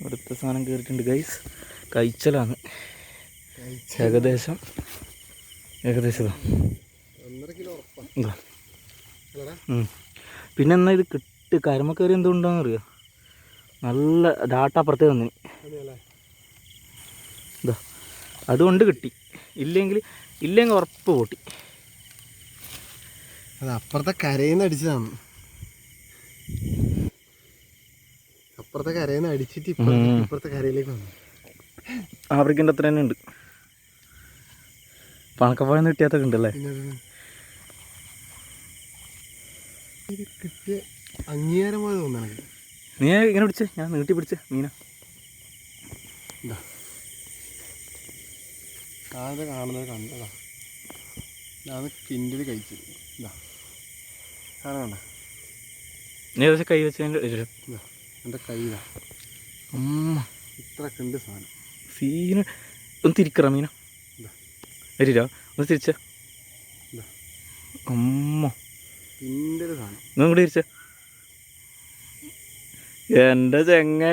അടുത്ത സാധനം കയറിയിട്ടുണ്ട് ഗൈസ്. കഴിച്ചലാണ് ഏകദേശം 1.5 കിലോ. പിന്നെ എന്നാ ഇത് കിട്ട് കരമ കയറി എന്തുകൊണ്ടാന്ന് അറിയോ, നല്ല ഡാട്ട അപ്പുറത്തേ വന്നു. ഇതാ അതുകൊണ്ട് കിട്ടി, ഇല്ലെങ്കിൽ ഉറപ്പ് പൊട്ടി. അത് അപ്പുറത്തെ കരയിൽ നിന്ന് അടിച്ചതാണ്. അപ്പുറത്തെ കരയിൽ നിന്ന് അടിച്ചിട്ട് ഇപ്പുറത്തെ കരയിലേക്ക് വന്നു. ആഫ്രിക്കൻ്റെ അത്ര തന്നെ ഉണ്ട്. പണക്കപ്പഴം കിട്ടിയാത്തൊക്കെ ഉണ്ടല്ലേ. ഇത് കിട്ടിയ അംഗീകാരം പോലെ തോന്നണം. നീ ഇങ്ങനെ പിടിച്ചേ, ഞാൻ നീട്ടി പിടിച്ചേ മീന. കാണുന്നത് കണ്ടതാ. ഇതാണ് കിൻഡിൽ കഴിച്ചത്. ഇതാ സാധനം കണ്ട. നീ ഏകദേശം കൈ വെച്ചതിൻ്റെ എൻ്റെ കൈയിലാ ഇത്ര കണ്ട് സാധനം. സീന് ഒന്ന് തിരിക്കറ മീന. വരില്ല ഒന്ന് തിരിച്ച. അമ്മ കിൻഡിൽ സാധനം നിങ്ങൾ തിരിച്ച. എൻ്റെ ചെങ്ങ